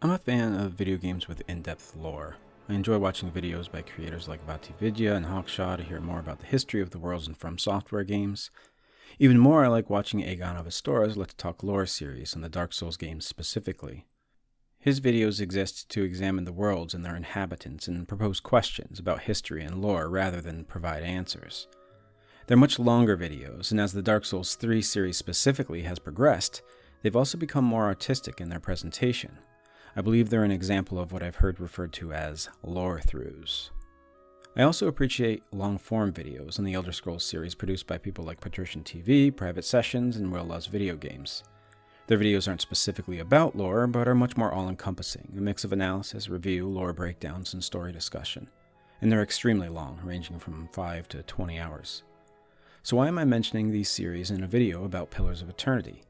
I'm a fan of video games with in-depth lore. I enjoy watching videos by creators like Vidya and Hawkshaw to hear more about the history of the worlds in From Software games. Even more, I like watching Aegon of Astora's Let's Talk Lore series and the Dark Souls games specifically. His videos exist to examine the worlds and their inhabitants and propose questions about history and lore rather than provide answers. They're much longer videos, and as the Dark Souls 3 series specifically has progressed, they've also become more artistic in their presentation. I believe they're an example of what I've heard referred to as Lorethroughs. I also appreciate long-form videos in the Elder Scrolls series produced by people like Patrician TV, Private Sessions, and Will Loves Video Games. Their videos aren't specifically about lore, but are much more all-encompassing, a mix of analysis, review, lore breakdowns, and story discussion. And they're extremely long, ranging from 5 to 20 hours. So why am I mentioning these series in a video about Pillars of Eternity?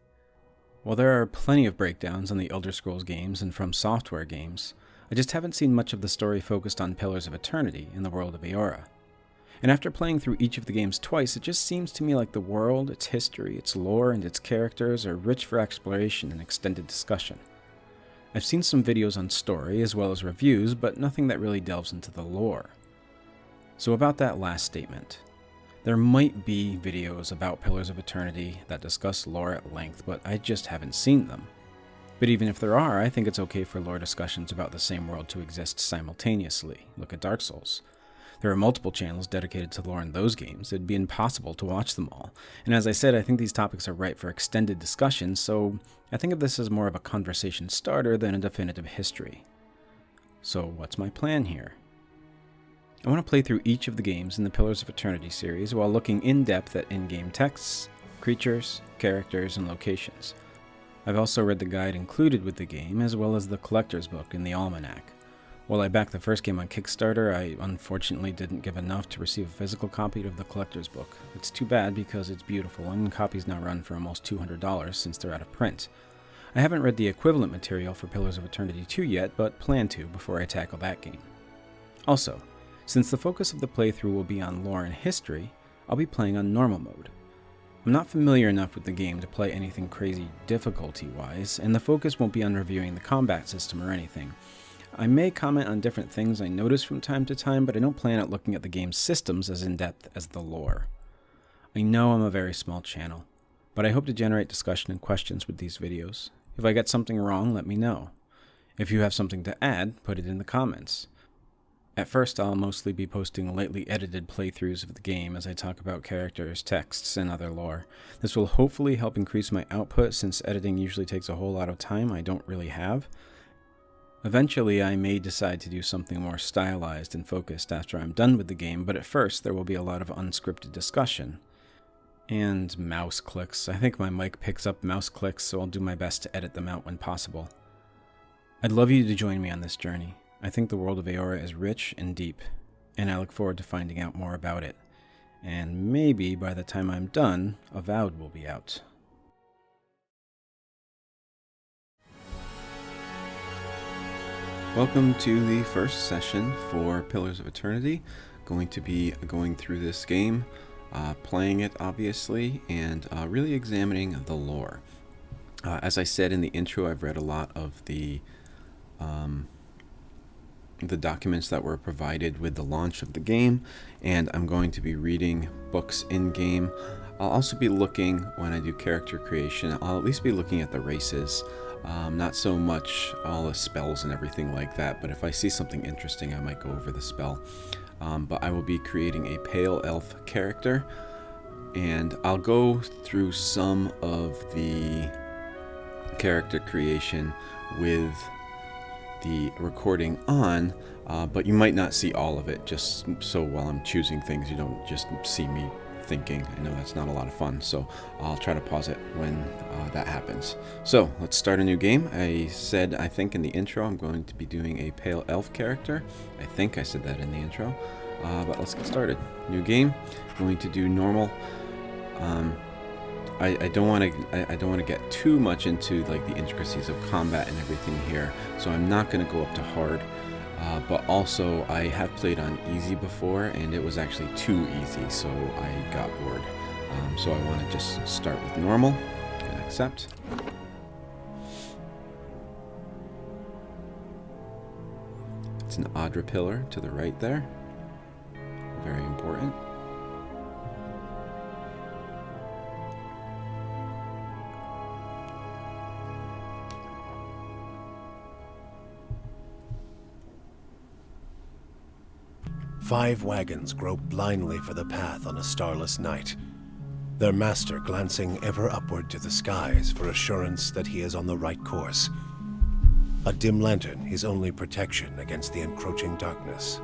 While there are plenty of breakdowns on the Elder Scrolls games and From Software games, I just haven't seen much of the story focused on Pillars of Eternity in the world of Eora. And after playing through each of the games twice, it just seems to me like the world, its history, its lore, and its characters are rich for exploration and extended discussion. I've seen some videos on story as well as reviews, but nothing that really delves into the lore. So about that last statement. There might be videos about Pillars of Eternity that discuss lore at length, but I just haven't seen them. But even if there are, I think it's okay for lore discussions about the same world to exist simultaneously. Look at Dark Souls. There are multiple channels dedicated to lore in those games. It'd be impossible to watch them all. And as I said, I think these topics are ripe for extended discussion, so I think of this as more of a conversation starter than a definitive history. So what's my plan here? I want to play through each of the games in the Pillars of Eternity series while looking in depth at in-game texts, creatures, characters, and locations. I've also read the guide included with the game as well as the collector's book in the almanac. While I backed the first game on Kickstarter, I unfortunately didn't give enough to receive a physical copy of the collector's book. It's too bad because it's beautiful and copies now run for almost $200 since they're out of print. I haven't read the equivalent material for Pillars of Eternity 2 yet, but plan to before I tackle that game. Also, since the focus of the playthrough will be on lore and history, I'll be playing on normal mode. I'm not familiar enough with the game to play anything crazy difficulty-wise, and the focus won't be on reviewing the combat system or anything. I may comment on different things I notice from time to time, but I don't plan on looking at the game's systems as in-depth as the lore. I know I'm a very small channel, but I hope to generate discussion and questions with these videos. If I get something wrong, let me know. If you have something to add, put it in the comments. At first, I'll mostly be posting lightly edited playthroughs of the game as I talk about characters, texts, and other lore. This will hopefully help increase my output since editing usually takes a whole lot of time I don't really have. Eventually, I may decide to do something more stylized and focused after I'm done with the game, but at first there will be a lot of unscripted discussion. And mouse clicks. I think my mic picks up mouse clicks, so I'll do my best to edit them out when possible. I'd love you to join me on this journey. I think the world of Eora is rich and deep, and I look forward to finding out more about it. And maybe by the time I'm done, Avowed will be out. Welcome to the first session for Pillars of Eternity. Going to be going through this game, playing it obviously, and really examining the lore. As I said in the intro, I've read a lot of the documents that were provided with the launch of the game, and I'm going to be reading books in-game. I'll also be looking, when I do character creation, I'll at least be looking at the races. Not so much all the spells and everything like that, but if I see something interesting, I might go over the spell. But I will be creating a pale elf character, and I'll go through some of the character creation with the recording on, but you might not see all of it, just so while I'm choosing things you don't just see me thinking. I know that's not a lot of fun, so I'll try to pause it when that happens. So let's start a new game. I think in the intro I'm going to be doing a pale elf character. I think I said that in the intro, but let's get started. New game. Going to do normal. I don't want to get too much into like the intricacies of combat and everything here, so I'm not going to go up to hard. But also, I have played on easy before, and it was actually too easy, so I got bored. So I want to just start with normal and accept. It's an adra pillar to the right there. Very important. Five wagons grope blindly for the path on a starless night, their master glancing ever upward to the skies for assurance that he is on the right course. A dim lantern his only protection against the encroaching darkness.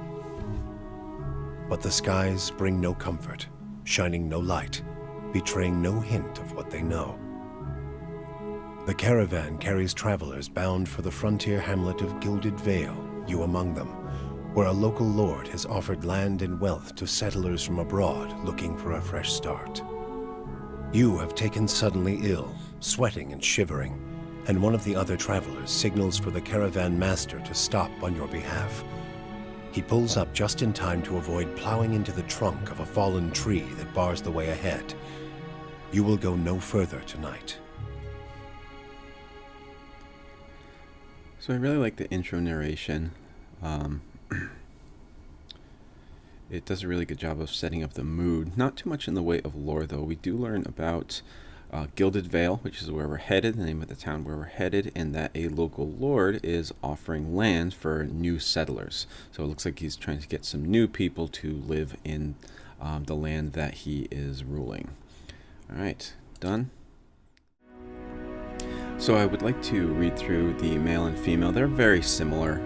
But the skies bring no comfort, shining no light, betraying no hint of what they know. The caravan carries travelers bound for the frontier hamlet of Gilded Vale, you among them, where a local lord has offered land and wealth to settlers from abroad looking for a fresh start. You have taken suddenly ill, sweating and shivering, and one of the other travelers signals for the Caravan Master to stop on your behalf. He pulls up just in time to avoid plowing into the trunk of a fallen tree that bars the way ahead. You will go no further tonight. So I really like the intro narration. It does a really good job of setting up the mood. Not too much in the way of lore, though. We do learn about Gilded Vale, which is where we're headed, the name of the town where we're headed, and that a local lord is offering land for new settlers. So it looks like he's trying to get some new people to live in the land that he is ruling. All right, done. So I would like to read through the male and female. They're very similar,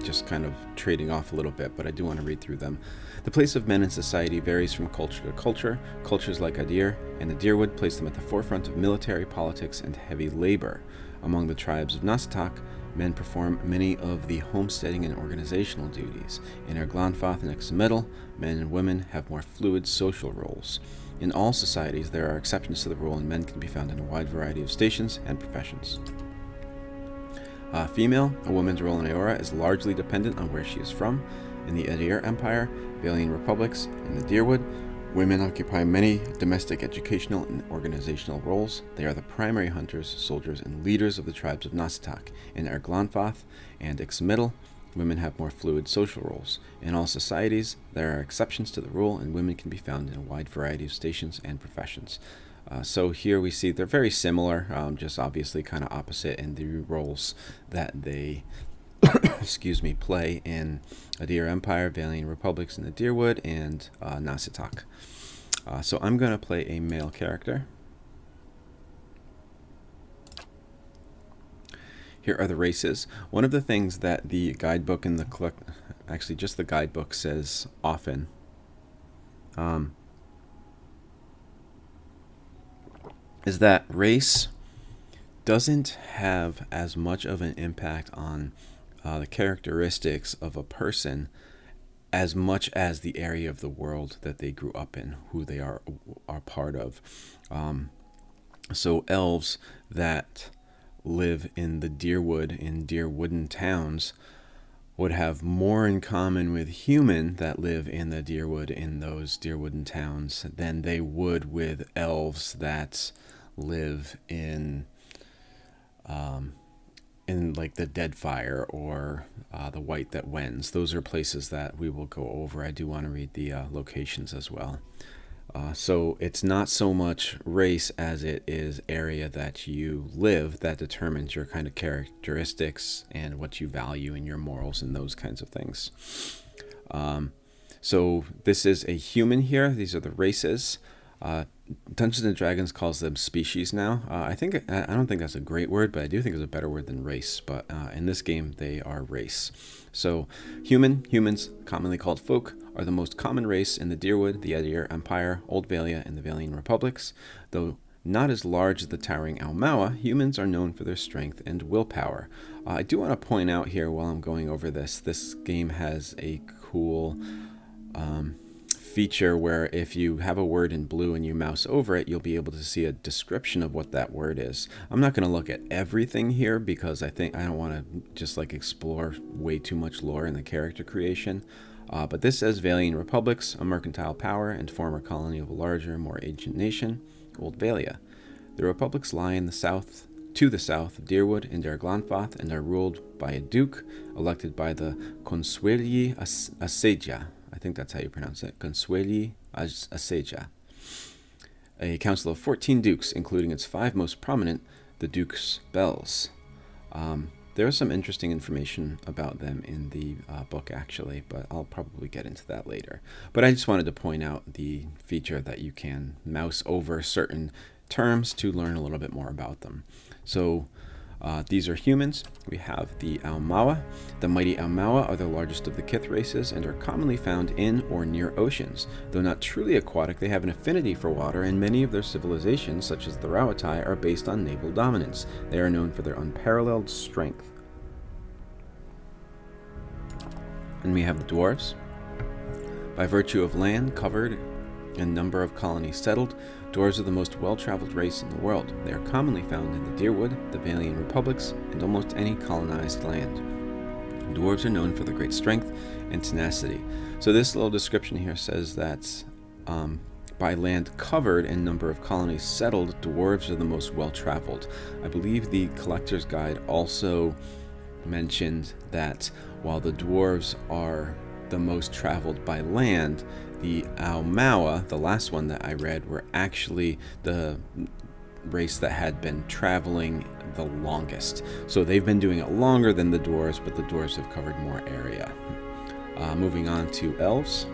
just kind of trading off a little bit, but I do want to read through them. The place of men in society varies from culture to culture. Cultures like Adir and the Deerwood place them at the forefront of military, politics, and heavy labor. Among the tribes of Nasatak, men perform many of the homesteading and organizational duties. In Erglanfath and Exmetal, men and women have more fluid social roles. In all societies, there are exceptions to the rule, and men can be found in a wide variety of stations and professions. Female, a woman's role in Eora is largely dependent on where she is from. In the Adir Empire, Valian Republics, and the Deerwood, women occupy many domestic, educational, and organizational roles. They are the primary hunters, soldiers, and leaders of the tribes of Nasatak. In Erglanfath and Ixmiddle, women have more fluid social roles. In all societies, there are exceptions to the rule, and women can be found in a wide variety of stations and professions. So here we see they're very similar, just obviously kind of opposite in the roles that they play in Adir Empire, Valian Republics in the Deerwood, and Nasatak. So I'm going to play a male character. Here are the races. One of the things that the guidebook and actually just the guidebook says often, is that race doesn't have as much of an impact on the characteristics of a person as much as the area of the world that they grew up in, who they are part of. So elves that live in the Deerwood, in Deerwooden towns, would have more in common with human that live in the Deerwood, in those Deerwooden towns, than they would with elves that live in like the Deadfire or the White That Wends. Those are places that we will go over. I do want to read the locations as well. So it's not so much race as it is area that you live that determines your kind of characteristics and what you value in your morals and those kinds of things. So this is a human here. These are the races. Dungeons and Dragons calls them species now. I don't think that's a great word, but I do think it's a better word than race. But in this game, they are race. So humans, commonly called folk, are the most common race in the Deerwood, the Adir Empire, Old Valia, and the Valian Republics. Though not as large as the towering Almawa, humans are known for their strength and willpower. I do want to point out here while I'm going over this game has a cool feature where if you have a word in blue and you mouse over it, you'll be able to see a description of what that word is. I'm not going to look at everything here because I don't want to just like explore way too much lore in the character creation. But this says Valian Republics, a mercantile power and former colony of a larger, more ancient nation, Old Valia. The republics lie in the south, to the south of Deerwood and Erglanfath, and are ruled by a duke, elected by the Consueli Aseja. I think that's how you pronounce it. Consueli Aseja. A council of 14 dukes, including its 5 most prominent, the Duke's Bells. There is some interesting information about them in the book, actually, but I'll probably get into that later. But I just wanted to point out the feature that you can mouse over certain terms to learn a little bit more about them. So these are humans. We have the Aumaua. The mighty Aumaua are the largest of the Kith races and are commonly found in or near oceans. Though not truly aquatic, they have an affinity for water, and many of their civilizations, such as the Rauatai, are based on naval dominance. They are known for their unparalleled strength. And we have the dwarves. By virtue of land covered and number of colonies settled, dwarves are the most well-traveled race in the world. They are commonly found in the Dyrwood, the Valian Republics, and almost any colonized land. Dwarves are known for their great strength and tenacity. So this little description here says that by land covered and number of colonies settled, dwarves are the most well-traveled. I believe the Collector's Guide also mentioned that while the dwarves are the most traveled by land, the Aumaua, the last one that I read, were actually the race that had been traveling the longest. So they've been doing it longer than the dwarves, but the dwarves have covered more area. Moving on to elves.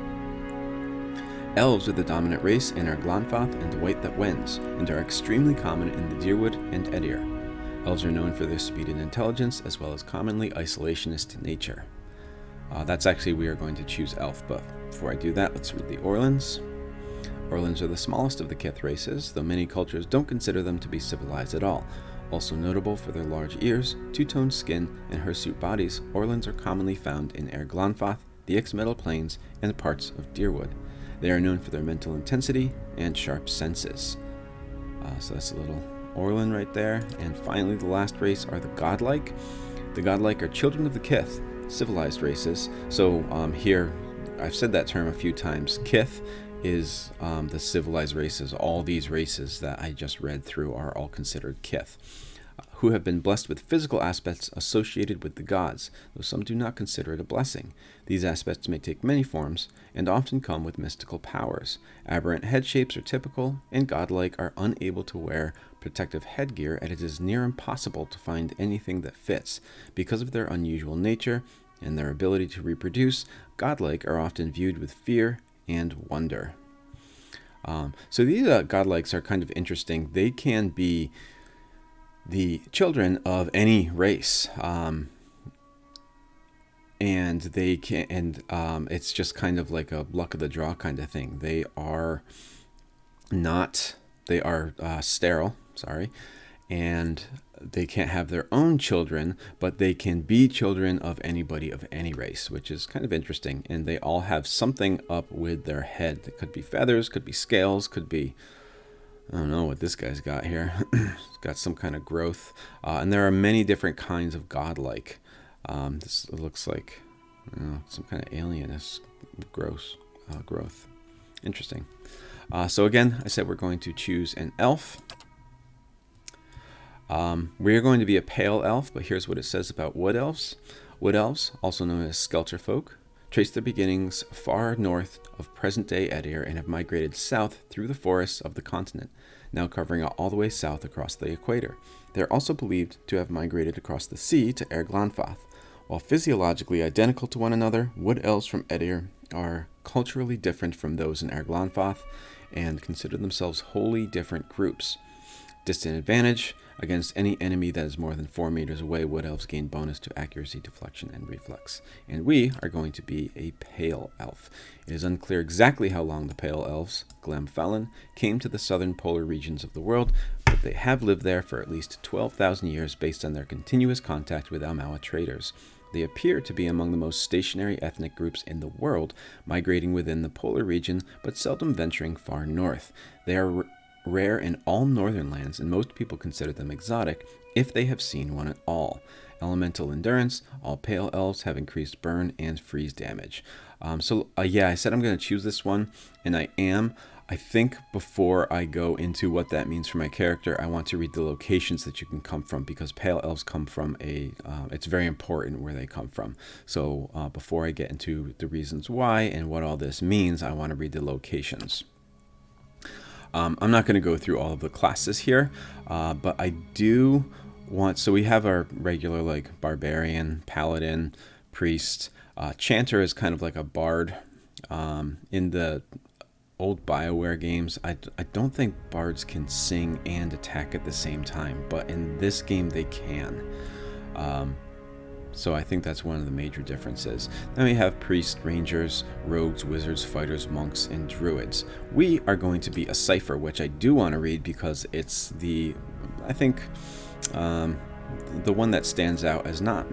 Elves are the dominant race in Erglonfath and the White That Wends, and are extremely common in the Dyrwood and Edir. Elves are known for their speed and intelligence, as well as commonly isolationist nature. That's actually, we are going to choose elf, but before I do that, let's read the Orlans. Orlans are the smallest of the Kith races, though many cultures don't consider them to be civilized at all. Also notable for their large ears, two-toned skin, and hirsute bodies, Orlans are commonly found in Erglonfath, the Ix-Metal Plains, and parts of Dyrwood. They are known for their mental intensity and sharp senses. So that's a little Orlan right there. And finally, the last race are the Godlike. The Godlike are children of the Kith, civilized races. So here, I've said that term a few times. Kith is the civilized races. All these races that I just read through are all considered Kith, who have been blessed with physical aspects associated with the gods, though some do not consider it a blessing. These aspects may take many forms, and often come with mystical powers. Aberrant head shapes are typical, and godlike are unable to wear protective headgear, and it is near impossible to find anything that fits. Because of their unusual nature and their ability to reproduce, godlike are often viewed with fear and wonder. So these godlikes are kind of interesting. They can be the children of any race, and they can, and it's just kind of like a luck of the draw kind of thing. They are sterile, and they can't have their own children, but they can be children of anybody of any race, which is kind of interesting. And they all have something up with their head. It could be feathers, could be scales, could be, I don't know what this guy's got here. He's got some kind of growth. And there are many different kinds of godlike. This looks like some kind of alienist growth. Interesting. So again, I said we're going to choose an elf. We're going to be a pale elf, but here's what it says about wood elves. Wood elves, also known as skelter folk, trace their beginnings far north of present-day Edir and have migrated south through the forests of the continent, now covering all the way south across the equator. They are also believed to have migrated across the sea to Erglonfath. While physiologically identical to one another, wood elves from Edir are culturally different from those in Erglonfath and consider themselves wholly different groups. Distant advantage. Against any enemy that is more than 4 meters away, wood elves gain bonus to accuracy, deflection, and reflex. And we are going to be a pale elf. It is unclear exactly how long the pale elves, Glamfallen, came to the southern polar regions of the world, but they have lived there for at least 12,000 years based on their continuous contact with Aumaua traders. They appear to be among the most stationary ethnic groups in the world, migrating within the polar region, but seldom venturing far north. They are rare in all northern lands, and most people consider them exotic if they have seen one at all. Elemental endurance. All pale elves have increased burn and freeze damage. Yeah, I said I'm going to choose this one, and I am. I think before I go into what that means for my character, I want to read the locations that you can come from, because Pale Elves come from it's very important where they come from. So before I get into the reasons why and what all this means, I want to read the locations. I'm not going to go through all of the classes here, but I do want, so we have our regular like Barbarian, Paladin, Priest. Chanter is kind of like a bard. In the old BioWare games, I don't think bards can sing and attack at the same time, but in this game they can. So I think that's one of the major differences. Then we have priests, rangers, rogues, wizards, fighters, monks, and druids. We are going to be a Cipher, which I do want to read because it's I think, the one that stands out as not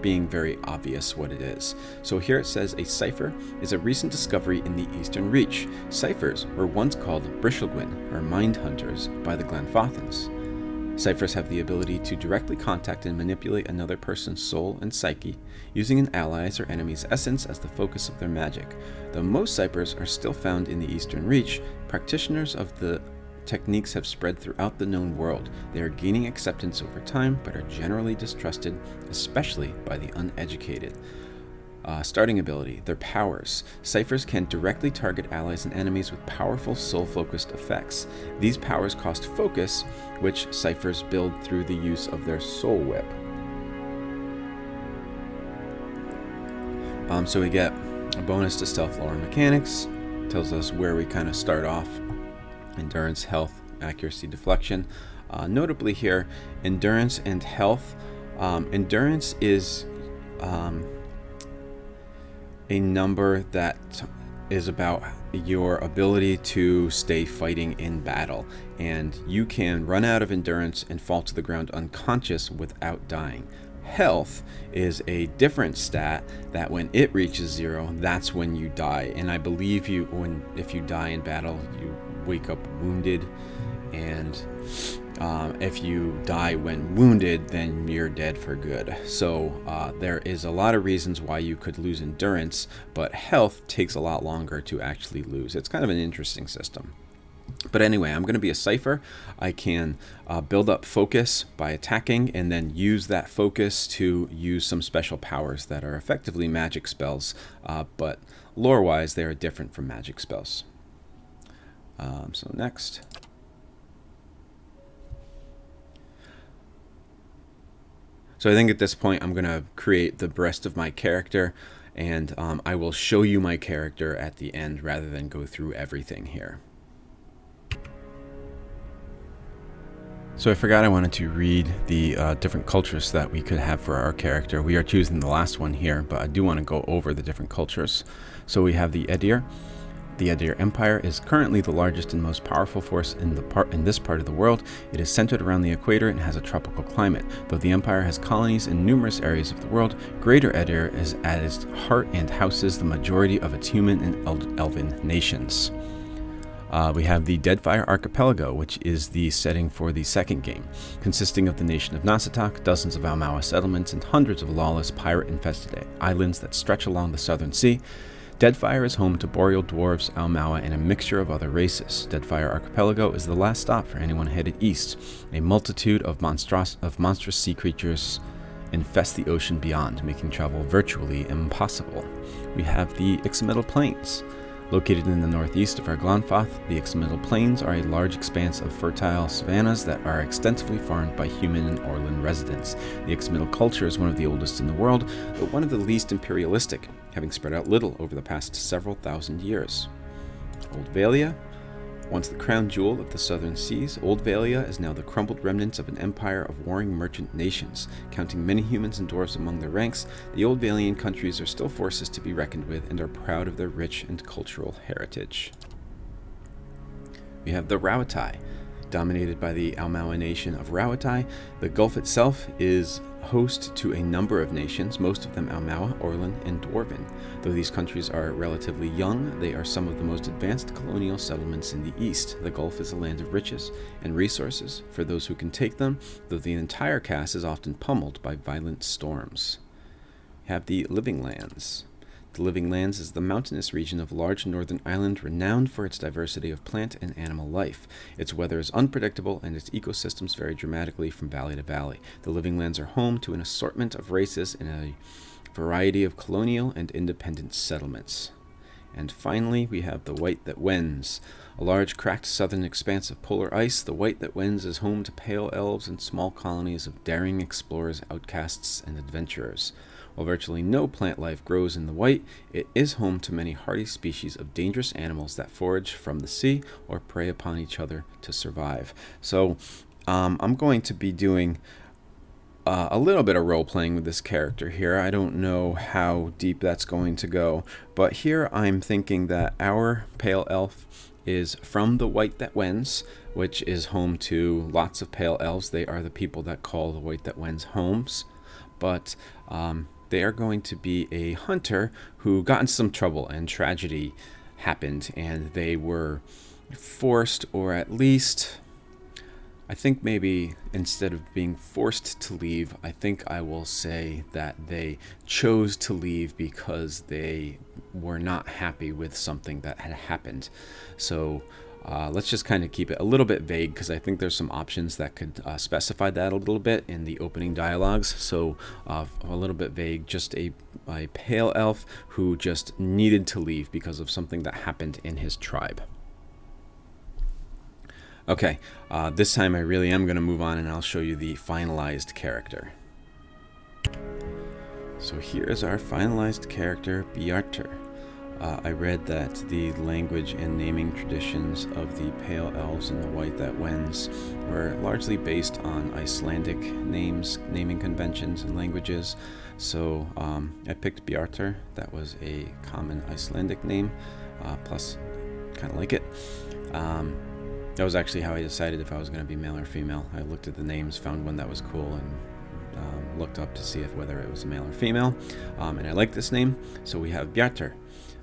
being very obvious what it is. So here it says, a Cipher is a recent discovery in the Eastern Reach. Ciphers were once called Brishelgwyn, or mind hunters, by the Glenfothans. Ciphers have the ability to directly contact and manipulate another person's soul and psyche, using an ally's or enemy's essence as the focus of their magic. Though most Ciphers are still found in the Eastern Reach, practitioners of the techniques have spread throughout the known world. They are gaining acceptance over time, but are generally distrusted, especially by the uneducated. Starting ability, their powers. Ciphers can directly target allies and enemies with powerful soul-focused effects. These powers cost focus, which Ciphers build through the use of their soul whip. So we get a bonus to stealth, lore, and mechanics. Tells us where we kind of start off. Endurance, health, accuracy, deflection. Notably here, endurance and health. Endurance is a number that is about your ability to stay fighting in battle, and you can run out of endurance and fall to the ground unconscious without dying. Health is a different stat that when it reaches 0, that's when you die, and I believe if you die in battle, you wake up wounded, and if you die when wounded, then you're dead for good. So there is a lot of reasons why you could lose endurance, but health takes a lot longer to actually lose. It's kind of an interesting system. But anyway, I'm going to be a Cipher. I can build up focus by attacking, and then use that focus to use some special powers that are effectively magic spells, but lore-wise, they are different from magic spells. So next. So I think at this point I'm going to create the rest of my character, and I will show you my character at the end rather than go through everything here. So I forgot I wanted to read the different cultures that we could have for our character. We are choosing the last one here, but I do want to go over the different cultures. So we have the Edir. The Edir Empire is currently the largest and most powerful force in this part of the world. It is centered around the equator and has a tropical climate. Though the empire has colonies in numerous areas of the world, Greater Edir is at its heart and houses the majority of its human and elven nations. We have the Deadfire Archipelago, which is the setting for the second game, consisting of the nation of Nasatak, dozens of Almawa settlements, and hundreds of lawless pirate-infested islands that stretch along the southern sea. Deadfire is home to boreal dwarves, Almawa, and a mixture of other races. Deadfire Archipelago is the last stop for anyone headed east. A multitude of monstrous sea creatures infest the ocean beyond, making travel virtually impossible. We have the Ixmiddle Plains. Located in the northeast of our Glenfoth, the Ixmiddle Plains are a large expanse of fertile savannas that are extensively farmed by human and Orlan residents. The Ixmiddle culture is one of the oldest in the world, but one of the least imperialistic, having spread out little over the past several thousand years. Old Valia. Once the crown jewel of the southern seas, Old Valia is now the crumbled remnants of an empire of warring merchant nations. Counting many humans and dwarves among their ranks, the Old Valian countries are still forces to be reckoned with and are proud of their rich and cultural heritage. We have the Rauatai. Dominated by the Almawa nation of Rauatai, the Gulf itself is host to a number of nations, most of them Almawa, Orlan, and Dwarven. Though these countries are relatively young, they are some of the most advanced colonial settlements in the east. The Gulf is a land of riches and resources for those who can take them, though the entire cast is often pummeled by violent storms. We have the Living Lands. The Living Lands is the mountainous region of large northern island renowned for its diversity of plant and animal life. Its weather is unpredictable and its ecosystems vary dramatically from valley to valley. The Living Lands are home to an assortment of races in a variety of colonial and independent settlements. And finally, we have the White That Wends. A large, cracked southern expanse of polar ice, the White That Wends is home to pale elves and small colonies of daring explorers, outcasts, and adventurers. While virtually no plant life grows in the White, it is home to many hardy species of dangerous animals that forage from the sea or prey upon each other to survive. So, I'm going to be doing a little bit of role-playing with this character here. I don't know how deep that's going to go, but here I'm thinking that our pale elf is from the White That Wends, which is home to lots of pale elves. They are the people that call the White That Wends homes, but they are going to be a hunter who got in some trouble and tragedy happened, and they were forced, or at least, I think maybe instead of being forced to leave, I think I will say that they chose to leave because they were not happy with something that had happened. So let's just kind of keep it a little bit vague, because I think there's some options that could specify that a little bit in the opening dialogues. So a little bit vague, just a pale elf who just needed to leave because of something that happened in his tribe. Okay, this time I really am going to move on and I'll show you the finalized character. So here is our finalized character, Bjartur. I read that the language and naming traditions of the Pale Elves and the White That Wends were largely based on Icelandic names, naming conventions, and languages. So I picked Bjartur. That was a common Icelandic name, plus kind of like it. That was actually how I decided if I was going to be male or female. I looked at the names, found one that was cool, and looked up to see whether it was a male or female. And I like this name, so we have Bjartur.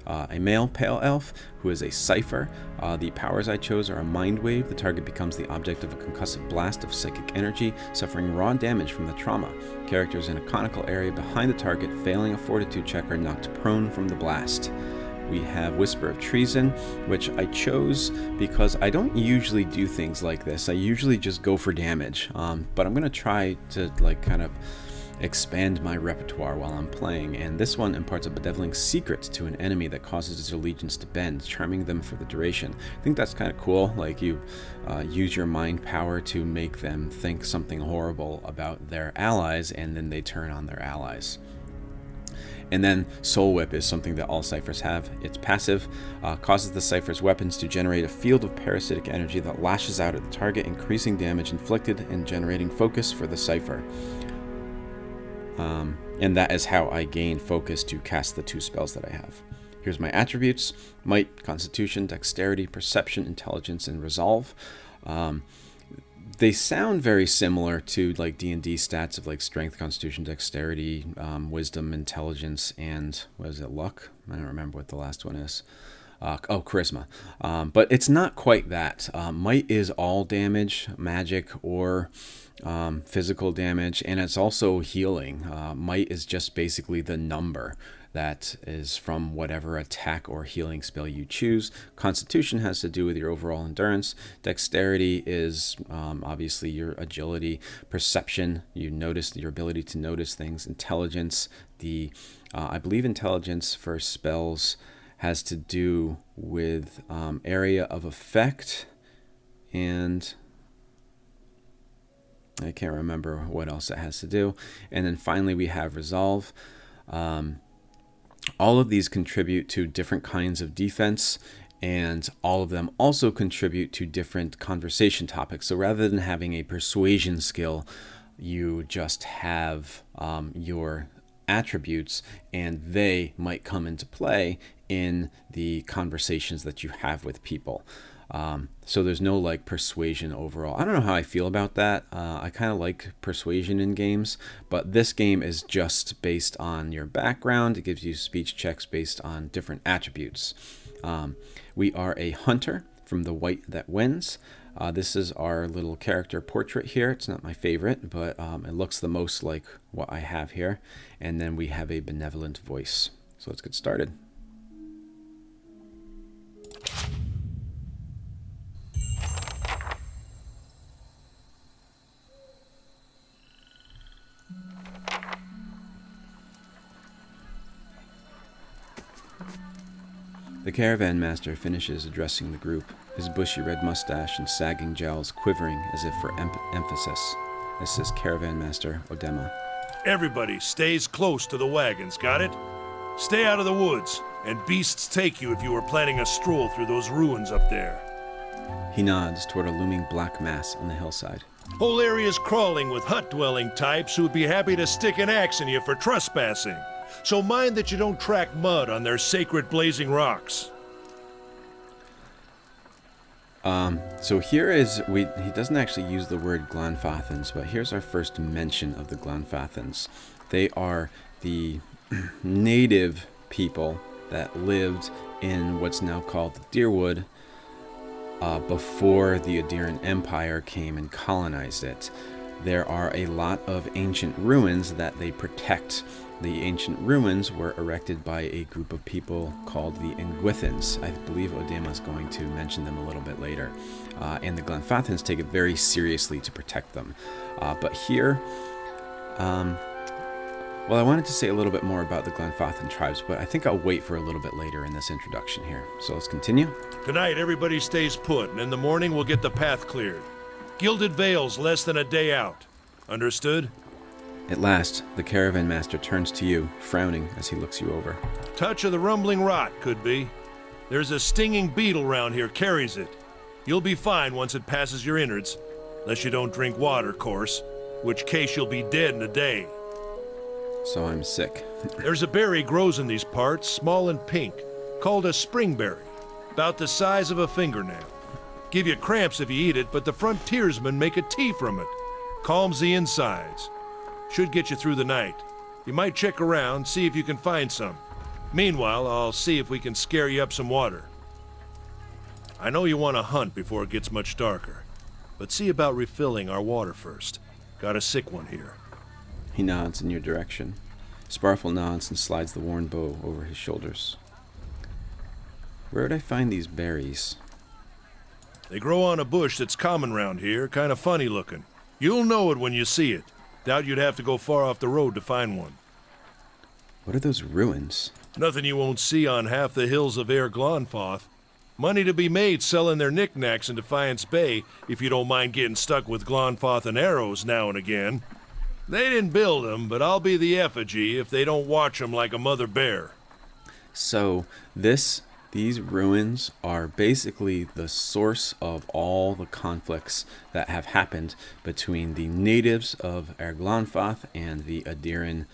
A male pale elf who is a Cipher. The powers I chose are a mind wave. The target becomes the object of a concussive blast of psychic energy, suffering raw damage from the trauma. Characters in a conical area behind the target failing a fortitude check are knocked prone from the blast. We have Whisper of Treason, which I chose because I don't usually do things like this. I usually just go for damage, but I'm going to try to kind of expand my repertoire while I'm playing, and this one imparts a bedeviling secret to an enemy that causes its allegiance to bend, charming them for the duration. I think that's kind of cool. Like, you use your mind power to make them think something horrible about their allies, and then they turn on their allies. And then Soul Whip is something that all Ciphers have. It's passive, causes the Cipher's weapons to generate a field of parasitic energy that lashes out at the target, increasing damage inflicted and generating focus for the Cipher. And that is how I gain focus to cast the two spells that I have. Here's my attributes: Might, Constitution, Dexterity, Perception, Intelligence, and Resolve. They sound very similar to like D&D stats of like Strength, Constitution, Dexterity, Wisdom, Intelligence, and what is it, Luck? I don't remember what the last one is. Charisma. But it's not quite that. Might is all damage, magic, or physical damage, and it's also healing. Might is just basically the number that is from whatever attack or healing spell you choose. Constitution has to do with your overall endurance. Dexterity is obviously your agility. Perception, you notice your ability to notice things. Intelligence, I believe intelligence for spells has to do with area of effect, and I can't remember what else it has to do. And then finally we have Resolve. All of these contribute to different kinds of defense, and all of them also contribute to different conversation topics. So rather than having a persuasion skill, you just have your attributes, and they might come into play in the conversations that you have with people. So there's no like persuasion overall. I don't know how I feel about that. I kind of like persuasion in games, but this game is just based on your background. It gives you speech checks based on different attributes. We are a hunter from the White That Wends. This is our little character portrait here. It's not my favorite, but it looks the most like what I have here. And then we have a benevolent voice. So let's get started. The Caravan Master finishes addressing the group, his bushy red mustache and sagging jowls quivering as if for emphasis. This is Caravan Master Odema. Everybody stays close to the wagons, got it? Stay out of the woods, and beasts take you if you were planning a stroll through those ruins up there. He nods toward a looming black mass on the hillside. Whole area's crawling with hut-dwelling types who would be happy to stick an axe in you for trespassing. So mind that you don't track mud on their sacred blazing rocks. So here is, he doesn't actually use the word Glanfathans, but here's our first mention of the Glanfathans. They are the native people that lived in what's now called the Deerwood before the Adran Empire came and colonized it. There are a lot of ancient ruins that they protect. The ancient ruins were erected by a group of people called the Engwithans. I believe Odema's going to mention them a little bit later. And the Glanfathans take it very seriously to protect them. But here, well, I wanted to say a little bit more about the Glanfathan tribes, but I think I'll wait for a little bit later in this introduction here. So let's continue. Tonight, everybody stays put, and in the morning we'll get the path cleared. Gilded Vale's less than a day out. Understood? At last, the Caravan Master turns to you, frowning as he looks you over. Touch of the rumbling rot, could be. There's a stinging beetle round here, carries it. You'll be fine once it passes your innards. Unless you don't drink water, course. Which case you'll be dead in a day. So I'm sick. There's a berry grows in these parts, small and pink, called a springberry. About the size of a fingernail. Give you cramps if you eat it, but the frontiersmen make a tea from it. Calms the insides. Should get you through the night. You might check around, see if you can find some. Meanwhile, I'll see if we can scare you up some water. I know you want to hunt before it gets much darker, but see about refilling our water first. Got a sick one here. He nods in your direction. Sparfle nods and slides the worn bow over his shoulders. Where would I find these berries? They grow on a bush that's common round here, kind of funny looking. You'll know it when you see it. Doubt you'd have to go far off the road to find one. What are those ruins? Nothing you won't see on half the hills of Air Glonfoth. Money to be made selling their knickknacks in Defiance Bay, if you don't mind getting stuck with Glonfoth and arrows now and again. They didn't build them, but I'll be the effigy if they don't watch them like a mother bear. So these ruins are basically the source of all the conflicts that have happened between the natives of Erglonfath and the Adran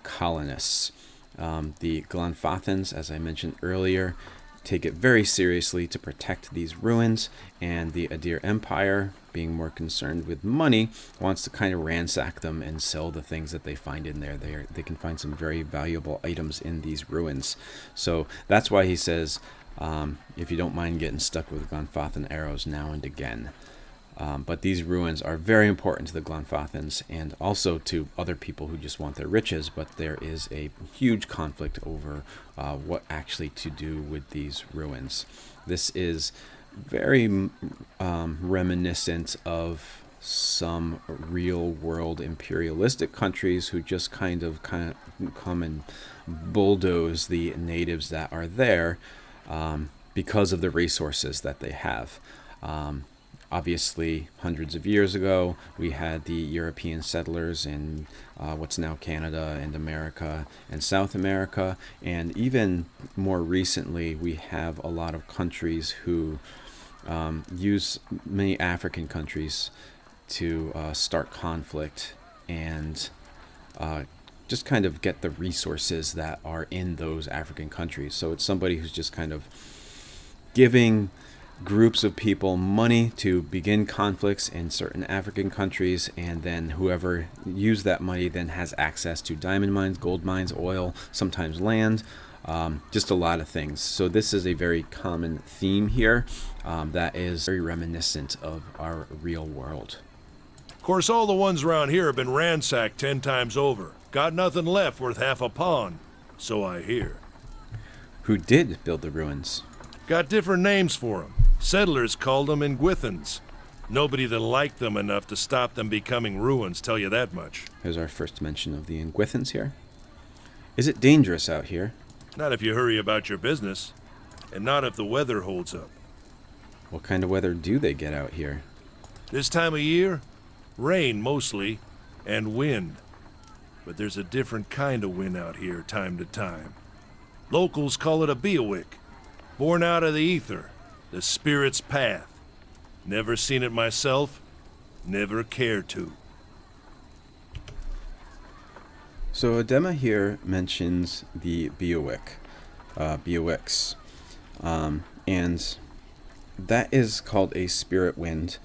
colonists. The Glanfathans, as I mentioned earlier, take it very seriously to protect these ruins, and the Adir Empire, being more concerned with money, wants to kind of ransack them and sell the things that they find in there. They can find some very valuable items in these ruins. So that's why he says, if you don't mind getting stuck with Glanfathan arrows now and again. But these ruins are very important to the Glanfathans and also to other people who just want their riches, but there is a huge conflict over what actually to do with these ruins. This is very reminiscent of some real-world imperialistic countries who just kind of come and bulldoze the natives that are there because of the resources that they have. Obviously, hundreds of years ago, we had the European settlers in what's now Canada and America and South America. And even more recently, we have a lot of countries who use many African countries to start conflict and just kind of get the resources that are in those African countries. So it's somebody who's just kind of giving groups of people money to begin conflicts in certain African countries, and then whoever used that money then has access to diamond mines, gold mines, oil, sometimes land, just a lot of things. So this is a very common theme here that is very reminiscent of our real world. Of course, all the ones around here have been ransacked 10 times over. Got nothing left worth half a pawn. So I hear. Who did build the ruins? Got different names for 'em. Settlers called them Ingwithans. Nobody that liked them enough to stop them becoming ruins, tell you that much. Here's our first mention of the Ingwithans here. Is it dangerous out here? Not if you hurry about your business, and not if the weather holds up. What kind of weather do they get out here? This time of year, rain mostly, and wind. But there's a different kind of wind out here time to time. Locals call it a beowick, born out of the ether, the spirit's path. Never seen it myself, never cared to. So Adema here mentions the beowicks, and that is called a spirit wind.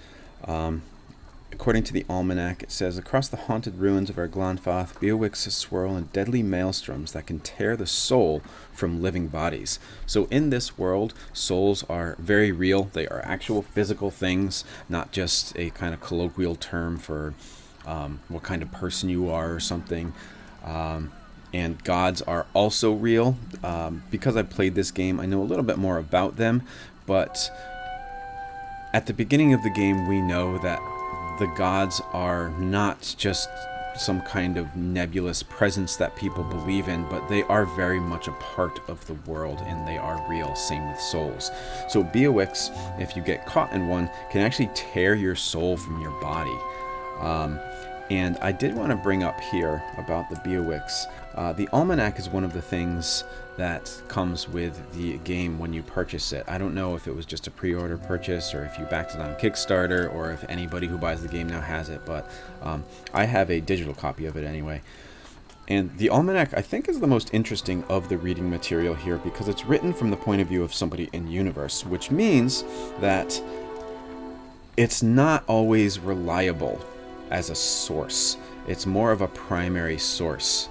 According to the almanac, it says, across the haunted ruins of our Glanfath, beowicks swirl in deadly maelstroms that can tear the soul from living bodies. So in this world, souls are very real. They are actual physical things, not just a kind of colloquial term for what kind of person you are or something. And gods are also real. Because I played this game, I know a little bit more about them, but at the beginning of the game, we know that the gods are not just some kind of nebulous presence that people believe in, but they are very much a part of the world, and they are real. Same with souls. So beowicks, if you get caught in one, can actually tear your soul from your body. And I did want to bring up here about the beowicks. The almanac is one of the things that comes with the game when you purchase it. I don't know if it was just a pre-order purchase or if you backed it on Kickstarter or if anybody who buys the game now has it, but I have a digital copy of it anyway. And the almanac, I think, is the most interesting of the reading material here because it's written from the point of view of somebody in universe, which means that it's not always reliable as a source. It's more of a primary source,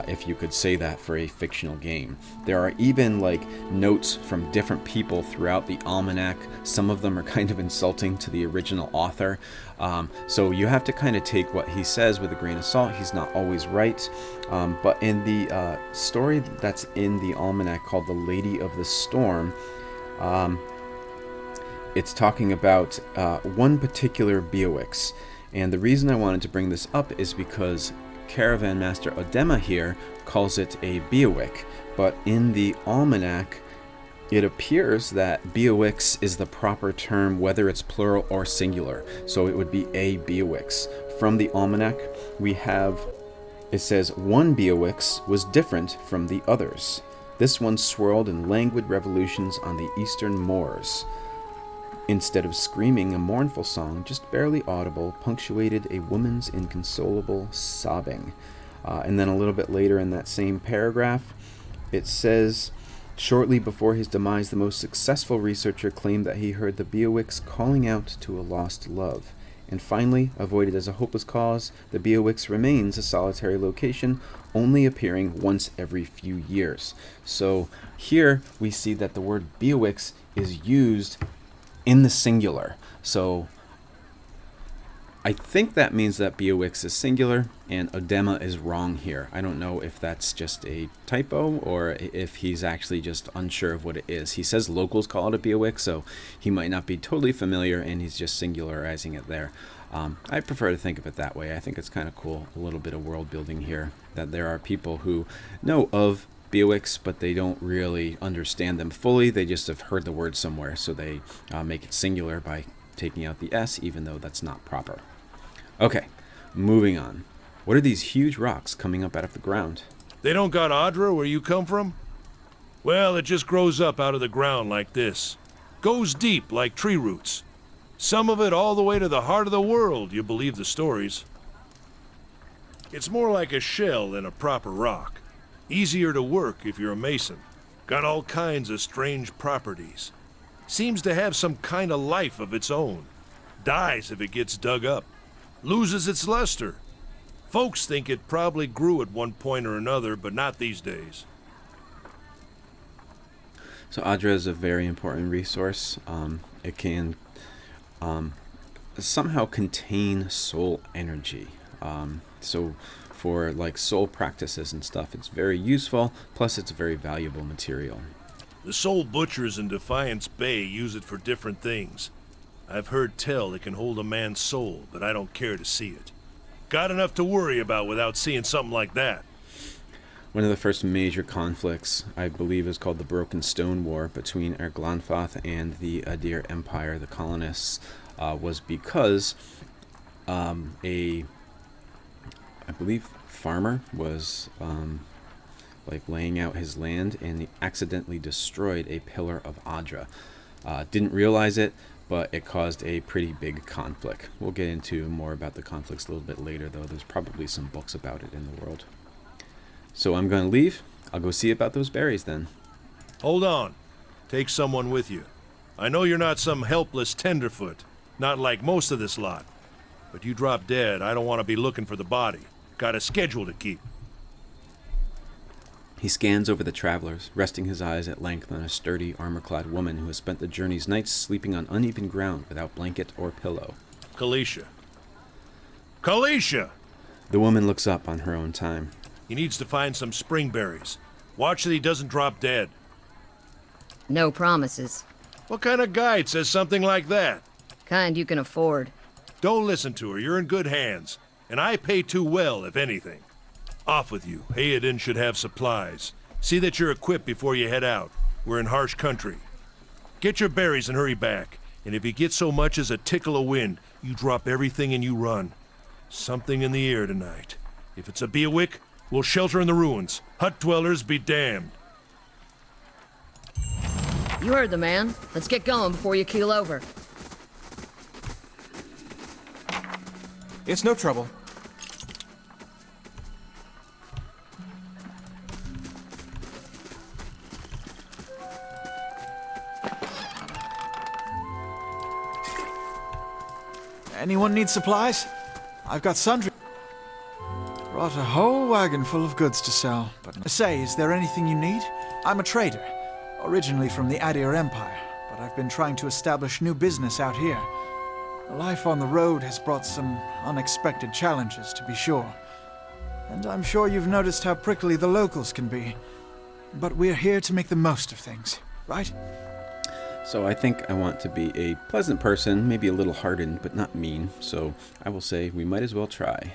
if you could say that for a fictional game. There are even like notes from different people throughout the almanac. Some of them are kind of insulting to the original author. So you have to kind of take what he says with a grain of salt. He's not always right. But in the story that's in the almanac called The Lady of the Storm, it's talking about one particular beowicks. And the reason I wanted to bring this up is because Caravan Master Adema here calls it a beowick, but in the almanac it appears that beowicks is the proper term, whether it's plural or singular. So it would be a beowicks. From the almanac we have, it says, one beowicks was different from the others. This one swirled in languid revolutions on the eastern moors. Instead of screaming a mournful song, just barely audible, punctuated a woman's inconsolable sobbing. And then a little bit later in that same paragraph, it says, shortly before his demise, the most successful researcher claimed that he heard the beowicks calling out to a lost love. And finally, avoided as a hopeless cause, the beowicks remains a solitary location, only appearing once every few years. So here we see that the word beowicks is used in the singular. So I think that means that beowicks is singular and Adema is wrong here. I don't know if that's just a typo or if he's actually just unsure of what it is. He says locals call it a beowick, so he might not be totally familiar and he's just singularizing it there. I prefer to think of it that way. I think it's kind of cool, a little bit of world building here, that there are people who know of beowicks, but they don't really understand them fully. They just have heard the word somewhere, so they make it singular by taking out the S, even though that's not proper. Okay, moving on. What are these huge rocks coming up out of the ground? They don't got adra where you come from? Well, it just grows up out of the ground like this. Goes deep like tree roots. Some of it all the way to the heart of the world, you believe the stories. It's more like a shell than a proper rock. Easier to work if you're a mason. Got all kinds of strange properties. Seems to have some kind of life of its own. Dies if it gets dug up. Loses its luster. Folks think it probably grew at one point or another, but not these days. So adra is a very important resource. It can somehow contain soul energy. So for like soul practices and stuff. It's very useful, plus it's a very valuable material. The soul butchers in Defiance Bay use it for different things. I've heard tell it can hold a man's soul, but I don't care to see it. Got enough to worry about without seeing something like that. One of the first major conflicts, I believe, is called the Broken Stone War between Erglanfath and the Adir Empire, the colonists, was because I believe, farmer was like laying out his land, and he accidentally destroyed a pillar of adra. Didn't realize it, but it caused a pretty big conflict. We'll get into more about the conflicts a little bit later, though. There's probably some books about it in the world. So I'm going to leave. I'll go see about those berries then. Hold on. Take someone with you. I know you're not some helpless tenderfoot, not like most of this lot. But you drop dead, I don't want to be looking for the body. Got a schedule to keep. He scans over the travelers, resting his eyes at length on a sturdy, armor-clad woman who has spent the journey's nights sleeping on uneven ground without blanket or pillow. Kalisha. Kalisha! The woman looks up on her own time. He needs to find some spring berries. Watch that he doesn't drop dead. No promises. What kind of guide says something like that? Kind you can afford. Don't listen to her. You're in good hands. And I pay too well, if anything. Off with you. Hayden should have supplies. See that you're equipped before you head out. We're in harsh country. Get your berries and hurry back. And if you get so much as a tickle of wind, you drop everything and you run. Something in the air tonight. If it's a beowick, we'll shelter in the ruins. Hut dwellers be damned. You heard the man. Let's get going before you keel over. It's no trouble. Anyone need supplies? I've got sundry. Brought a whole wagon full of goods to sell. But say, is there anything you need? I'm a trader, originally from the Adir Empire, but I've been trying to establish new business out here. Life on the road has brought some unexpected challenges, to be sure. And I'm sure you've noticed how prickly the locals can be. But we're here to make the most of things, right? So I think I want to be a pleasant person, maybe a little hardened, but not mean. So I will say we might as well try.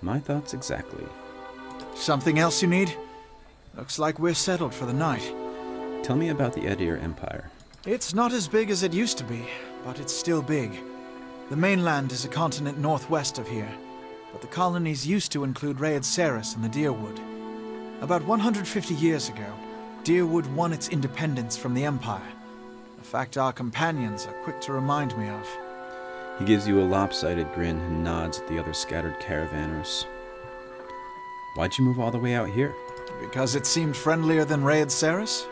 My thoughts exactly. Something else you need? Looks like we're settled for the night. Tell me about the Adir Empire. It's not as big as it used to be, but it's still big. The mainland is a continent northwest of here, but the colonies used to include Raed Saris and the Deerwood. About 150 years ago, Deerwood won its independence from the Empire, a fact our companions are quick to remind me of. He gives you a lopsided grin and nods at the other scattered caravanners. Why'd you move all the way out here? Because it seemed friendlier than Raed Saris?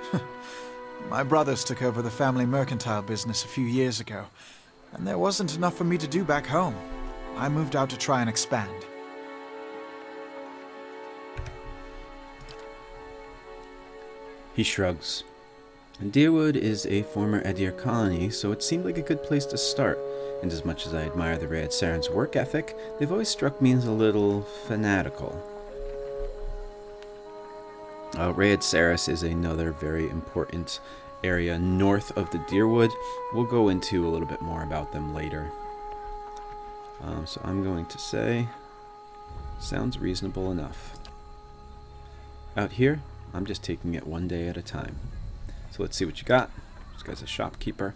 My brothers took over the family mercantile business a few years ago, and there wasn't enough for me to do back home. I moved out to try and expand. He shrugs. Deerwood is a former Adir colony, so it seemed like a good place to start. And as much as I admire the Raed Saren's work ethic, they've always struck me as a little fanatical. Raed Saris is another very important area north of the Deerwood. We'll go into a little bit more about them later. So I'm going to say, sounds reasonable enough. Out here, I'm just taking it one day at a time. So let's see what you got. This guy's a shopkeeper.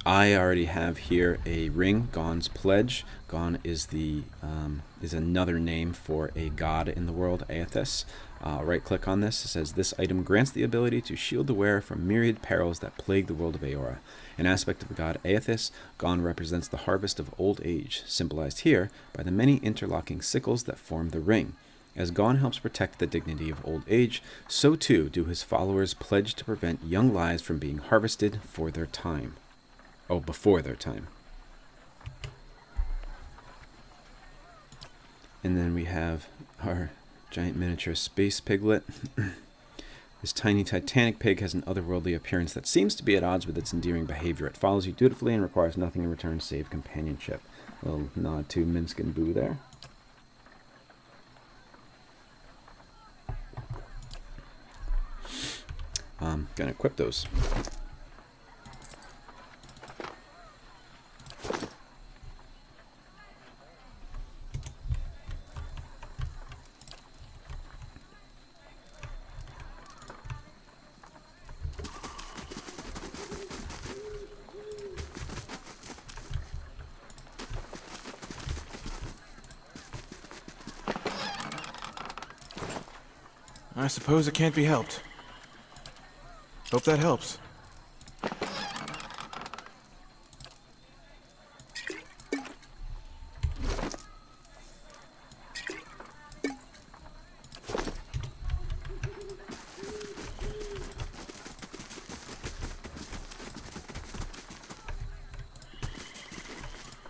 I already have here a ring, Gon's Pledge. Gon is another name for a god in the world, Aethys. Right-click on this. It says, this item grants the ability to shield the wearer from myriad perils that plague the world of Eora. An aspect of the god Aethys, Gon represents the harvest of old age, symbolized here by the many interlocking sickles that form the ring. As Gon helps protect the dignity of old age, so too do his followers pledge to prevent young lives from being harvested for their time. Oh, before their time. And then we have our giant miniature space piglet. This tiny titanic pig has an otherworldly appearance that seems to be at odds with its endearing behavior. It follows you dutifully and requires nothing in return save companionship. A little nod to Minsk and Boo there. I'm gonna equip those. I suppose it can't be helped. Hope that helps.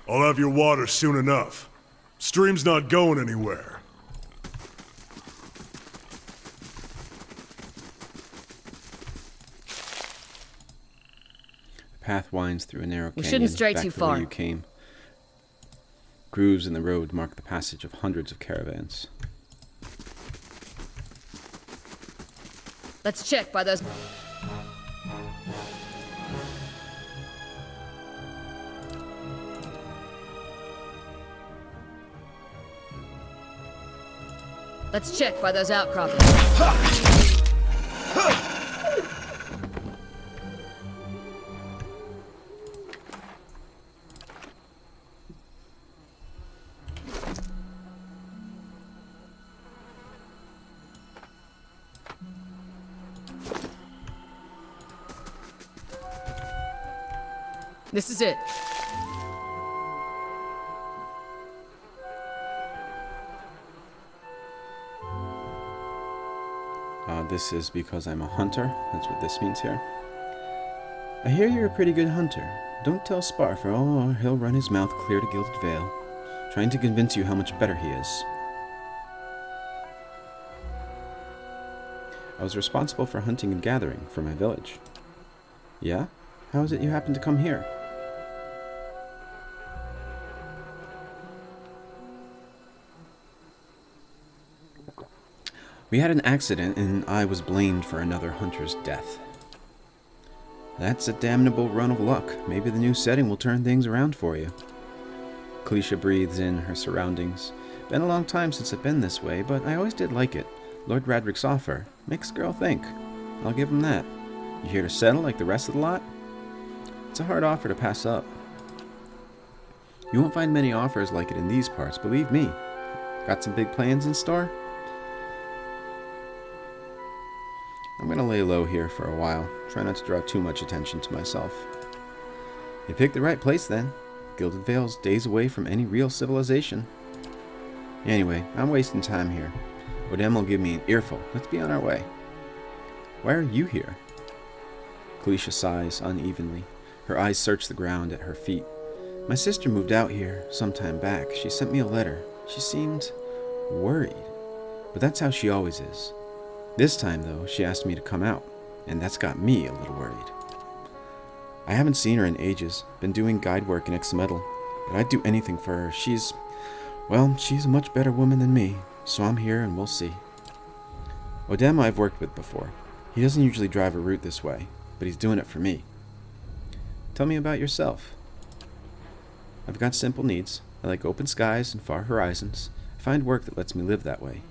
I'll have your water soon enough. Stream's not going anywhere. The path winds through a narrow canyon. We shouldn't stray back too to where far. you came. Grooves in the road mark the passage of hundreds of caravans. Let's check by those... Let's check by those outcroppings. This is it. This is because I'm a hunter. That's what this means here. I hear you're a pretty good hunter. Don't tell Sparfer, or he'll run his mouth clear to Gilded Vale, trying to convince you how much better he is. I was responsible for hunting and gathering for my village. Yeah? How is it you happen to come here? We had an accident, and I was blamed for another hunter's death. That's a damnable run of luck. Maybe the new setting will turn things around for you. Kalisha breathes in her surroundings. Been a long time since I've been this way, but I always did like it. Lord Radric's offer makes a girl think. I'll give him that. You here to settle like the rest of the lot? It's a hard offer to pass up. You won't find many offers like it in these parts, believe me. Got some big plans in store? I'm gonna lay low here for a while. Try not to draw too much attention to myself. You picked the right place then. Gilded Vale's days away from any real civilization. Anyway, I'm wasting time here. Odem will give me an earful. Let's be on our way. Why are you here? Kalisha sighs unevenly. Her eyes search the ground at her feet. My sister moved out here some time back. She sent me a letter. She seemed worried. But that's how she always is. This time, though, she asked me to come out, and that's got me a little worried. I haven't seen her in ages, been doing guide work in Ixmetal, but I'd do anything for her. She's a much better woman than me, so I'm here and we'll see. Odem I've worked with before. He doesn't usually drive a route this way, but he's doing it for me. Tell me about yourself. I've got simple needs. I like open skies and far horizons. I find work that lets me live that way.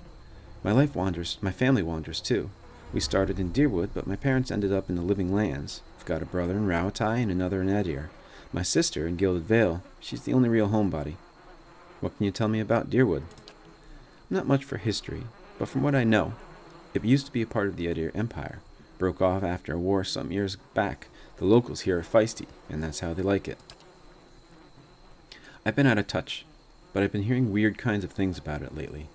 My family wanders too. We started in Deerwood, but my parents ended up in the Living Lands. I've got a brother in Rauatai and another in Adir. My sister in Gilded Vale, she's the only real homebody. What can you tell me about Deerwood? Not much for history, but from what I know, it used to be a part of the Adir Empire. Broke off after a war some years back. The locals here are feisty, and that's how they like it. I've been out of touch, but I've been hearing weird kinds of things about it lately.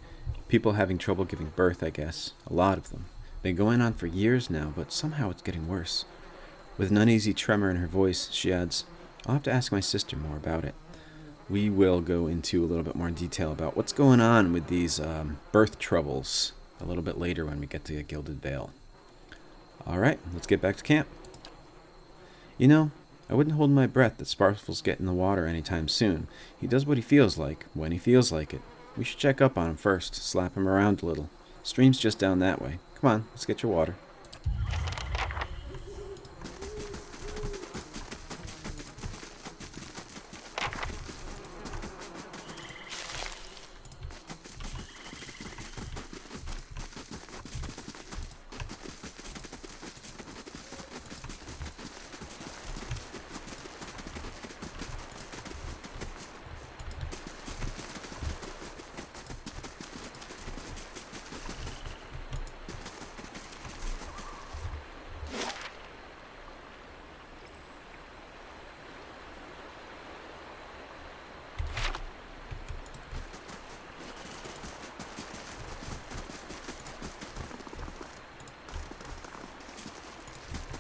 People having trouble giving birth, I guess. A lot of them. Been going on for years now, but somehow it's getting worse. With an uneasy tremor in her voice, she adds, I'll have to ask my sister more about it. We will go into a little bit more detail about what's going on with these birth troubles a little bit later when we get to Gilded Vale. Alright, let's get back to camp. You know, I wouldn't hold my breath that Sparkle's get in the water anytime soon. He does what he feels like, when he feels like it. We should check up on him first, slap him around a little. Stream's just down that way. Come on, let's get your water.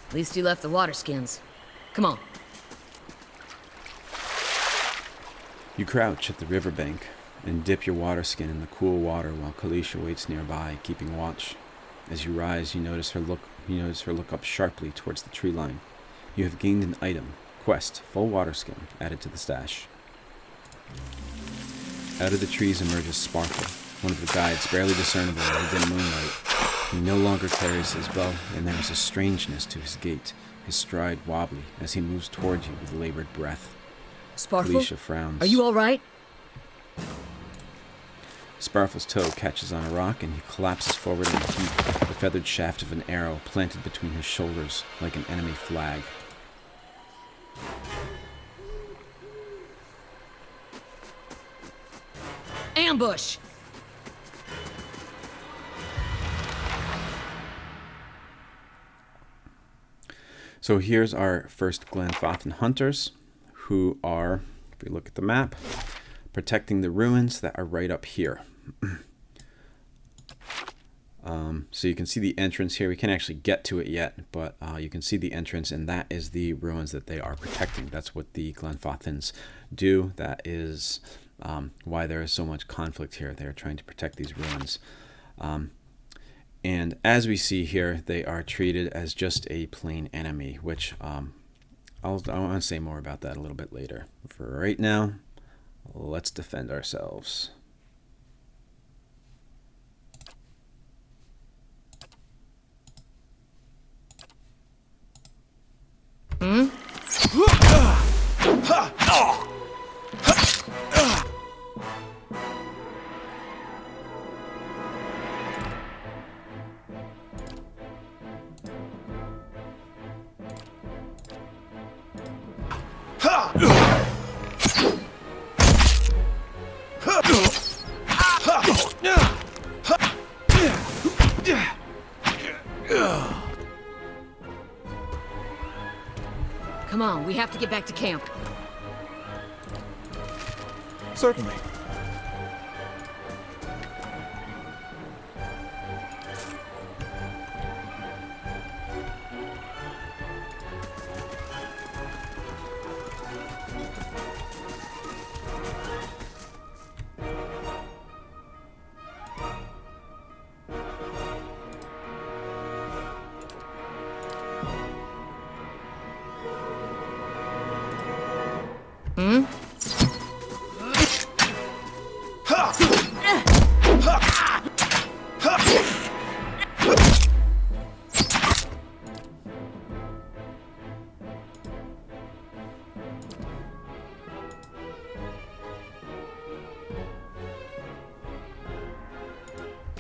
At least you left the water skins. Come on. You crouch at the riverbank and dip your water skin in the cool water while Kalisha waits nearby, keeping watch. As you rise, you notice her look up sharply towards the tree line. You have gained an item, quest, full water skin, added to the stash. Out of the trees emerges Sparkle, one of the guides, barely discernible in the dim moonlight. He no longer carries his bow, and there is a strangeness to his gait, his stride wobbly as he moves toward you with labored breath. Sparkle? Felicia frowns. Are you alright? Sparkle's toe catches on a rock, and he collapses forward in a heap, the feathered shaft of an arrow planted between his shoulders like an enemy flag. Ambush! So here's our first Glenfathan hunters, who are, if we look at the map, protecting the ruins that are right up here. So you can see the entrance here. We can't actually get to it yet, but you can see the entrance, and that is the ruins that they are protecting. That's what the Glenfathans do. That is why there is so much conflict here. They are trying to protect these ruins. And as we see here, they are treated as just a plain enemy, which I want to say more about that a little bit later. For right now, let's defend ourselves. Come on, we have to get back to camp. Certainly.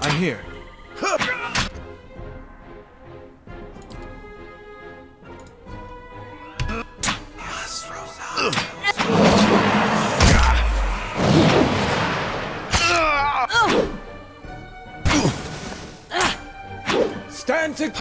I'm here. Stand to...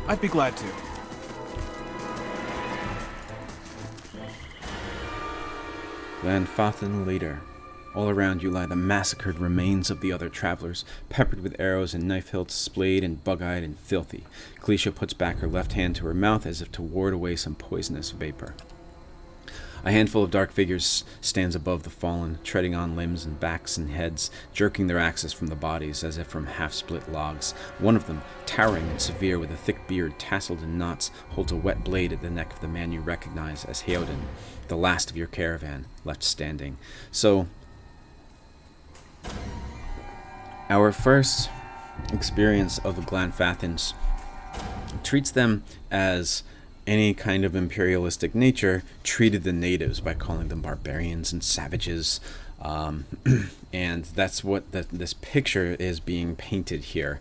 I'd be glad to. Glanfathan leader. All around you lie the massacred remains of the other travelers, peppered with arrows and knife hilts, splayed and bug-eyed and filthy. Kalisha puts back her left hand to her mouth as if to ward away some poisonous vapor. A handful of dark figures stands above the fallen, treading on limbs and backs and heads, jerking their axes from the bodies as if from half-split logs. One of them, towering and severe with a thick beard tasseled in knots, holds a wet blade at the neck of the man you recognize as Heoden, the last of your caravan, left standing. So, our first experience of the Glanfathans treats them as any kind of imperialistic nature treated the natives by calling them barbarians and savages, and that's what this picture is being painted here,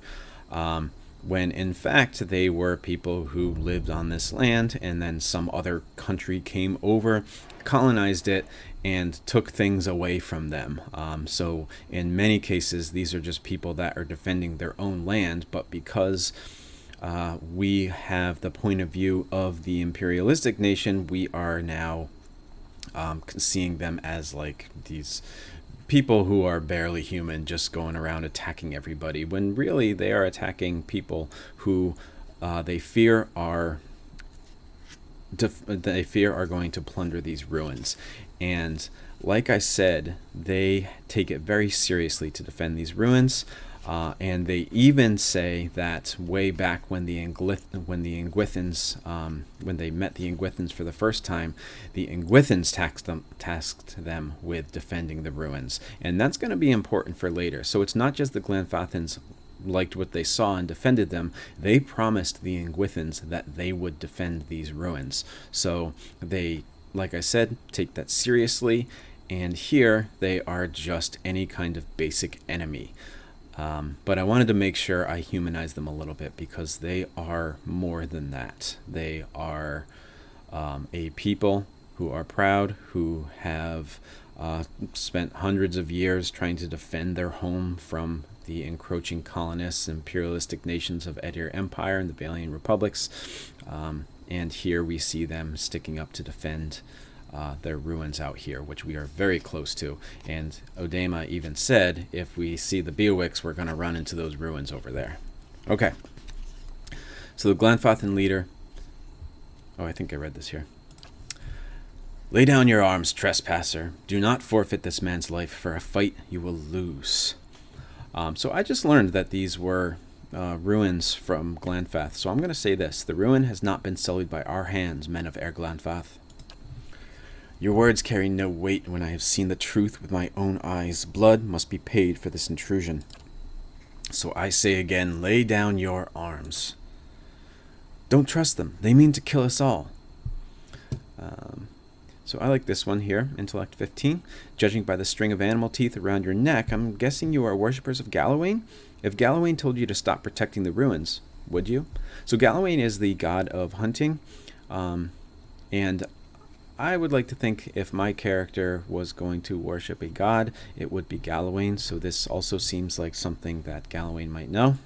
when in fact they were people who lived on this land, and then some other country came over, colonized it, and took things away from them. So in many cases these are just people that are defending their own land, but because we have the point of view of the imperialistic nation, we are now seeing them as like these people who are barely human, just going around attacking everybody, when really they are attacking people who they fear are going to plunder these ruins. And like I said, they take it very seriously to defend these ruins. And they even say that way back when the Ingwithans, when they met the Ingwithans for the first time, the Ingwithans tasked them with defending the ruins, and that's going to be important for later. So it's not just the Glanfathans liked what they saw and defended them; they promised the Ingwithans that they would defend these ruins. So they, like I said, take that seriously, and here they are just any kind of basic enemy. But I wanted to make sure I humanize them a little bit, because they are more than that. They are a people who are proud, who have spent hundreds of years trying to defend their home from the encroaching colonists, imperialistic nations of Edir Empire and the Valiant Republics. And here we see them sticking up to defend their ruins out here, which we are very close to. And Odema even said, if we see the beowicks, we're going to run into those ruins over there. Okay. So the Glanfathan leader... Oh, I think I read this here. Lay down your arms, trespasser. Do not forfeit this man's life. For a fight you will lose. So I just learned that these were ruins from Glanfath. So I'm going to say this. The ruin has not been sullied by our hands, men of Air Glanfath. Your words carry no weight when I have seen the truth with my own eyes. Blood must be paid for this intrusion. So I say again, lay down your arms. Don't trust them. They mean to kill us all. So I like this one here, Intellect 15. Judging by the string of animal teeth around your neck, I'm guessing you are worshippers of Galawain? If Galawain told you to stop protecting the ruins, would you? So Galawain is the god of hunting, and I would like to think if my character was going to worship a god, it would be Galawain. So this also seems like something that Galawain might know.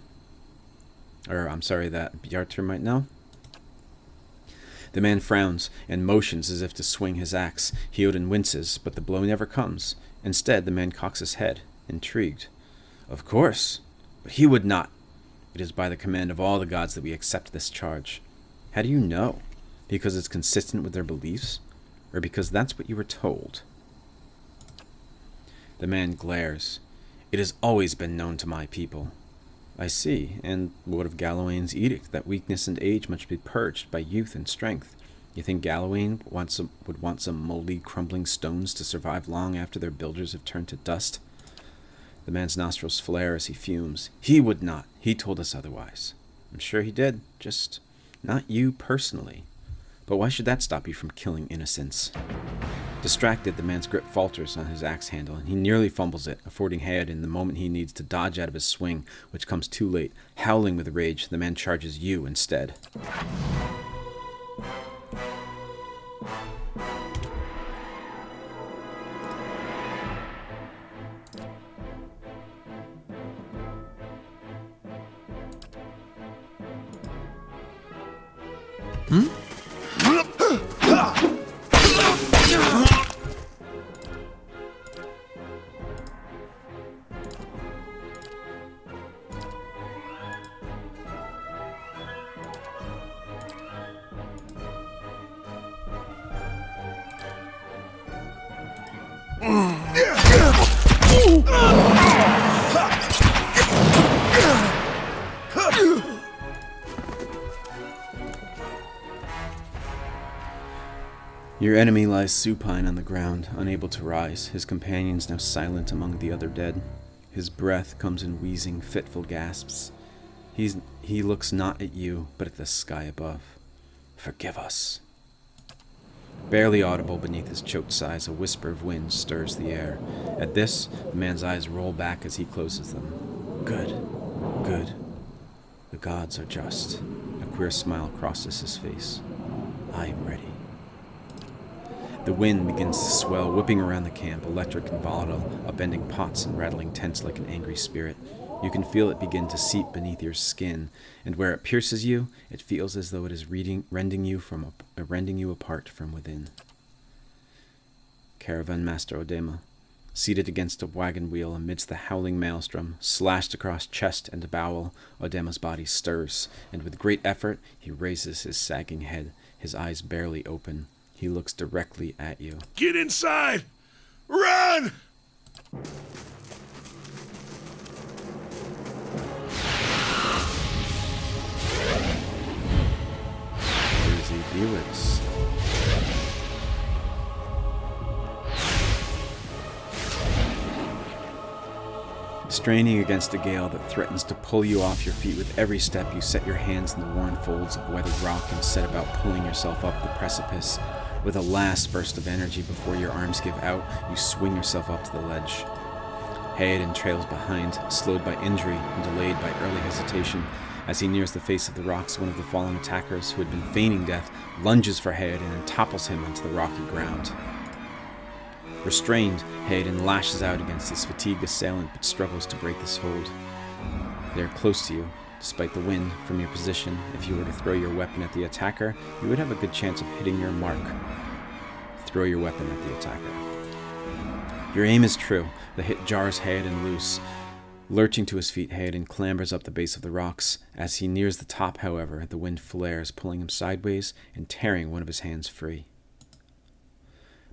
Or, I'm sorry, that Bjartur might know. The man frowns and motions as if to swing his axe. Heoden winces, but the blow never comes. Instead, the man cocks his head, intrigued. Of course, but he would not. It is by the command of all the gods that we accept this charge. How do you know? Because it's consistent with their beliefs? Or because that's what you were told? The man glares. It has always been known to my people. I see. And what of Galawain's edict, that weakness and age must be purged by youth and strength? You think Galawain would want some moldy, crumbling stones to survive long after their builders have turned to dust? The man's nostrils flare as he fumes. He would not. He told us otherwise. I'm sure he did. Just not you personally. But why should that stop you from killing innocents? Distracted, the man's grip falters on his axe handle, and he nearly fumbles it, affording Heoden the moment he needs to dodge out of his swing, which comes too late. Howling with rage, the man charges you instead. Your enemy lies supine on the ground, unable to rise, his companions now silent among the other dead. His breath comes in wheezing, fitful gasps. He looks not at you, but at the sky above. Forgive us. Barely audible beneath his choked sighs, a whisper of wind stirs the air. At this, the man's eyes roll back as he closes them. Good. Good. The gods are just. A queer smile crosses his face. I am ready. The wind begins to swell, whipping around the camp, electric and volatile, upending pots and rattling tents like an angry spirit. You can feel it begin to seep beneath your skin, and where it pierces you, it feels as though it is rending you apart from within. Caravan Master Odema, seated against a wagon wheel amidst the howling maelstrom, slashed across chest and bowel, Odema's body stirs, and with great effort he raises his sagging head, his eyes barely open. He looks directly at you. Get inside! Run! There's a beowicks. Straining against a gale that threatens to pull you off your feet with every step, you set your hands in the worn folds of weathered rock and set about pulling yourself up the precipice. With a last burst of energy before your arms give out, you swing yourself up to the ledge. Hayden trails behind, slowed by injury and delayed by early hesitation. As he nears the face of the rocks, one of the fallen attackers, who had been feigning death, lunges for Hayden and topples him onto the rocky ground. Restrained, Hayden lashes out against his fatigued assailant but struggles to break his hold. They are close to you. Despite the wind, from your position, if you were to throw your weapon at the attacker, you would have a good chance of hitting your mark. Throw your weapon at the attacker. Your aim is true. The hit jars Hayden loose. Lurching to his feet, Hayden clambers up the base of the rocks. As he nears the top, however, the wind flares, pulling him sideways and tearing one of his hands free.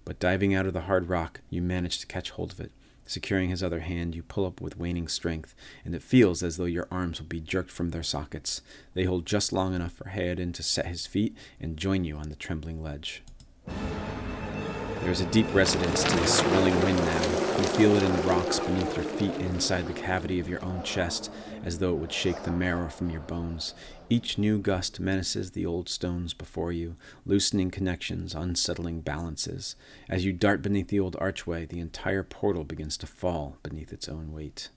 But diving out of the hard rock, you manage to catch hold of it. Securing his other hand, you pull up with waning strength, and it feels as though your arms will be jerked from their sockets. They hold just long enough for Hayden to set his feet and join you on the trembling ledge. There is a deep resonance to the swelling wind now. You feel it in the rocks beneath your feet and inside the cavity of your own chest, as though it would shake the marrow from your bones. Each new gust menaces the old stones before you, loosening connections, unsettling balances. As you dart beneath the old archway, the entire portal begins to fall beneath its own weight.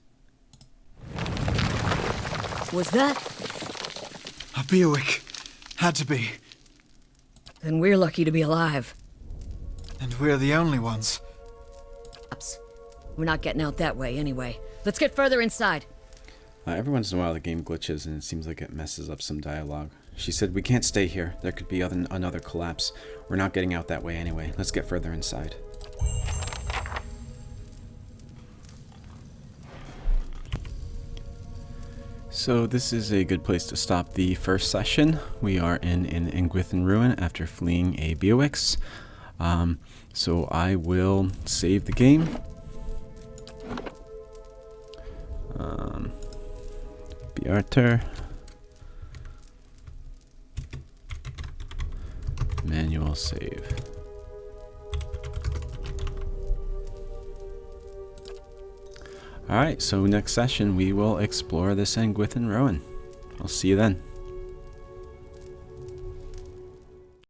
Was that? A beowick. Had to be. Then we're lucky to be alive. And we're the only ones. Ups. We're not getting out that way anyway. Let's get further inside. Every once in a while the game glitches and it seems like it messes up some dialogue. She said, "We can't stay here. There could be another collapse. We're not getting out that way anyway. Let's get further inside." So this is a good place to stop the first session. We are in an Engwithan ruin after fleeing a beowicks. So I will save the game. Bearter. Manual save. Alright, so next session we will explore this Engwithan ruin. I'll see you then.